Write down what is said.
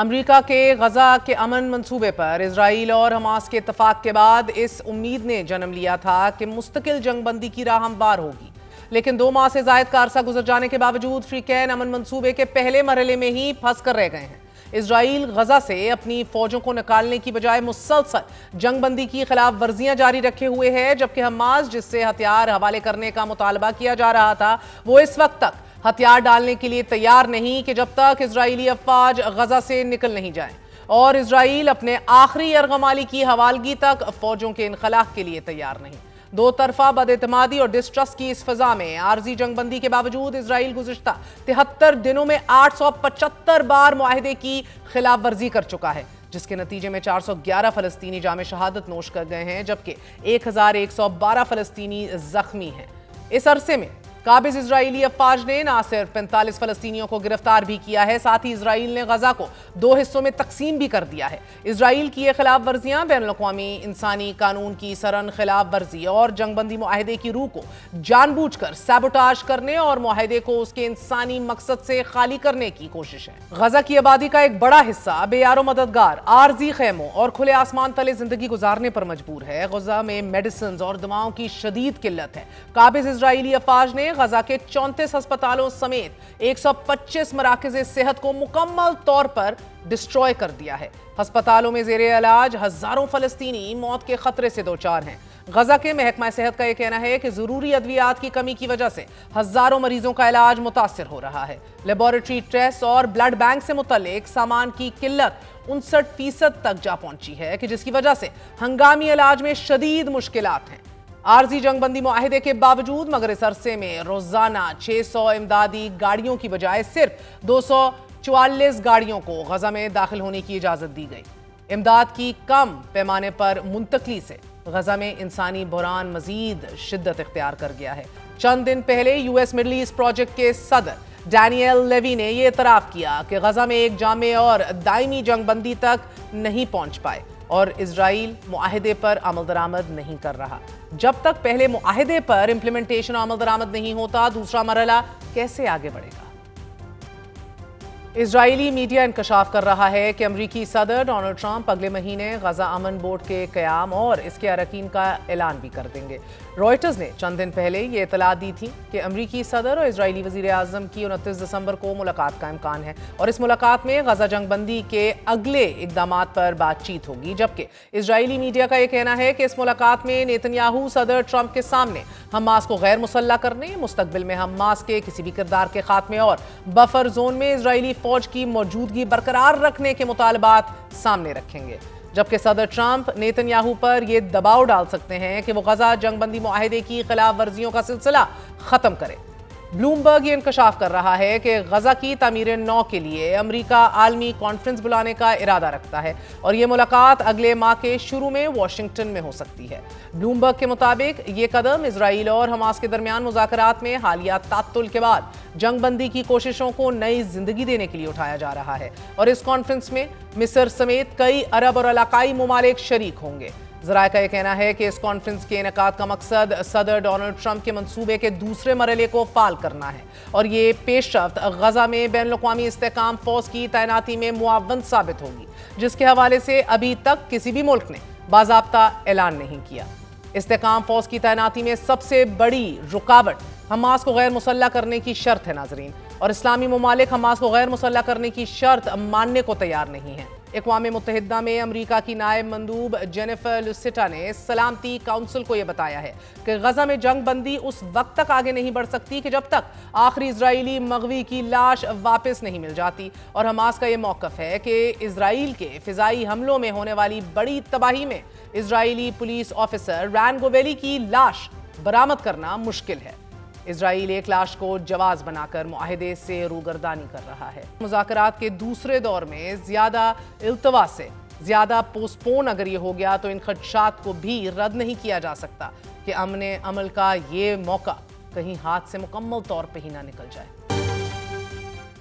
امریکہ کے غزہ کے امن منصوبے پر اسرائیل اور حماس کے اتفاق کے بعد اس امید نے جنم لیا تھا کہ مستقل جنگ بندی کی راہ ہموار ہوگی، لیکن 2 ماہ سے زائد کا عرصہ گزر جانے کے باوجود فریقین امن منصوبے کے پہلے مرحلے میں ہی پھنس کر رہ گئے ہیں۔ اسرائیل غزہ سے اپنی فوجوں کو نکالنے کی بجائے مسلسل جنگ بندی کی خلاف ورزیاں جاری رکھے ہوئے ہے، جبکہ حماس جس سے ہتھیار حوالے کرنے کا مطالبہ کیا جا رہا تھا وہ اس وقت تک ہتھیار ڈالنے کے لیے تیار نہیں کہ جب تک اسرائیلی افواج غزہ سے نکل نہیں جائیں، اور اسرائیل اپنے آخری یرغمالی کی حوالگی تک فوجوں کے انخلاء کے لیے تیار نہیں۔ 2 طرفہ بد اعتمادی اور ڈسٹرسٹ کی اس فضا میں عارضی جنگ بندی کے باوجود اسرائیل گزشتہ 73 دنوں میں 875 بار معاہدے کی خلاف ورزی کر چکا ہے، جس کے نتیجے میں 411 فلسطینی جام شہادت نوش کر گئے ہیں، جبکہ 1112 فلسطینی زخمی ہیں۔ اس عرصے میں قابض اسرائیلی افواج نے نہ صرف 45 فلسطینیوں کو گرفتار بھی کیا ہے، ساتھ ہی اسرائیل نے غزہ کو 2 حصوں میں تقسیم بھی کر دیا ہے۔ اسرائیل کی یہ خلاف ورزیاں بین الاقوامی انسانی قانون کی سرن خلاف ورزی اور جنگ بندی معاہدے کی روح کو جان بوجھ کر سیبوٹاژ کرنے اور معاہدے کو اس کے انسانی مقصد سے خالی کرنے کی کوشش ہے۔ غزہ کی آبادی کا ایک بڑا حصہ بے یار و مددگار عارضی خیموں اور کھلے آسمان تلے زندگی گزارنے پر مجبور ہے۔ غزہ میں میڈیسنز اور دواؤں کی شدید قلت ہے۔ قابض اسرائیلی افواج نے غزہ کے 34 ہسپتالوں سمیت 125 مراکز صحت کو مکمل طور پر ڈسٹروائے کر دیا ہے۔ ہسپتالوں میں زیر علاج ہزاروں فلسطینی موت کے خطرے سے دوچار ہیں۔ غزہ کے محکمہ صحت کا یہ کہنا ہے کہ ضروری ادویات کی کمی کی وجہ سے ہزاروں مریضوں کا علاج متاثر ہو رہا ہے۔ لیبارٹری ٹیسٹ اور بلڈ بینک سے متعلق سامان کی قلت 59% تک جا پہنچی ہے، کہ جس کی وجہ سے ہنگامی علاج میں شدید مشکلات ہیں۔ عارضی جنگ بندی معاہدے کے باوجود مگر اس عرصے میں روزانہ 600 امدادی گاڑیوں کی بجائے صرف 244 گاڑیوں کو غزہ میں داخل ہونے کی اجازت دی گئی۔ امداد کی کم پیمانے پر منتقلی سے غزہ میں انسانی بحران مزید شدت اختیار کر گیا ہے۔ چند دن پہلے US مڈل ایسٹ پروجیکٹ کے صدر ڈینیل لیوی نے یہ اعتراف کیا کہ غزہ میں ایک جامع اور دائمی جنگ بندی تک نہیں پہنچ پائے اور اسرائیل معاہدے پر عمل درآمد نہیں کر رہا۔ جب تک پہلے معاہدے پر امپلیمنٹیشن اور عمل درآمد نہیں ہوتا، دوسرا مرحلہ کیسے آگے بڑھے گا؟ اسرائیلی میڈیا انکشاف کر رہا ہے کہ امریکی صدر ڈونلڈ ٹرمپ اگلے مہینے غزہ امن بورڈ کے قیام اور اس کے اراکین کا اعلان بھی کر دیں گے۔ رائٹرز نے چند دن پہلے یہ اطلاع دی تھی کہ امریکی صدر اور اسرائیلی وزیر اعظم کی 29 دسمبر کو ملاقات کا امکان ہے، اور اس ملاقات میں غزہ جنگ بندی کے اگلے اقدامات پر بات چیت ہوگی، جبکہ اسرائیلی میڈیا کا یہ کہنا ہے کہ اس ملاقات میں نیتنیاہو صدر ٹرمپ کے سامنے حماس کو غیر مسلح کرنے، مستقبل میں حماس کے کسی بھی کردار کے خاتمے اور بفر زون میں اسرائیلی فوج کی موجودگی برقرار رکھنے کے مطالبات سامنے رکھیں گے، جبکہ صدر ٹرمپ نیتنیاہو پر یہ دباؤ ڈال سکتے ہیں کہ وہ غزہ جنگ بندی معاہدے کی خلاف ورزیوں کا سلسلہ ختم کرے۔ بلومبرگ یہ انکشاف کر رہا ہے کہ غزہ کی تعمیر نو کے لیے امریکہ عالمی کانفرنس بلانے کا ارادہ رکھتا ہے، اور یہ ملاقات اگلے ماہ کے شروع میں واشنگٹن میں ہو سکتی ہے۔ بلومبرگ کے مطابق یہ قدم اسرائیل اور حماس کے درمیان مذاکرات میں حالیہ تعطل کے بعد جنگ بندی کی کوششوں کو نئی زندگی دینے کے لیے اٹھایا جا رہا ہے، اور اس کانفرنس میں مصر سمیت کئی عرب اور علاقائی ممالک شریک ہوں گے۔ ذرائع کا یہ کہنا ہے کہ اس کانفرنس کے انعقاد کا مقصد صدر ڈونلڈ ٹرمپ کے منصوبے کے دوسرے مرحلے کو فعال کرنا ہے، اور یہ پیش رفت غزہ میں بین الاقوامی استحکام فورس کی تعیناتی میں معاون ثابت ہوگی، جس کے حوالے سے ابھی تک کسی بھی ملک نے باضابطہ اعلان نہیں کیا۔ استحکام فورس کی تعیناتی میں سب سے بڑی رکاوٹ حماس کو غیر مسلح کرنے کی شرط ہے، ناظرین، اور اسلامی ممالک حماس کو غیر مسلح کرنے کی شرط ماننے کو تیار نہیں ہیں۔ اقوام متحدہ میں امریکہ کی نائب مندوب جینیفر لوسیٹا نے سلامتی کونسل کو یہ بتایا ہے کہ غزہ میں جنگ بندی اس وقت تک آگے نہیں بڑھ سکتی کہ جب تک آخری اسرائیلی مغوی کی لاش واپس نہیں مل جاتی، اور حماس کا یہ موقف ہے کہ اسرائیل کے فضائی حملوں میں ہونے والی بڑی تباہی میں اسرائیلی پولیس آفیسر ران گویلی کی لاش برآمد کرنا مشکل ہے۔ اسرائیل ایک لاش کو جواز بنا کر معاہدے سے روگردانی کر رہا ہے۔ مذاکرات کے دوسرے دور میں زیادہ التوا سے زیادہ پوسٹ پون اگر یہ ہو گیا تو ان خدشات کو بھی رد نہیں کیا جا سکتا کہ امن عمل کا یہ موقع کہیں ہاتھ سے مکمل طور پہ ہی نہ نکل جائے۔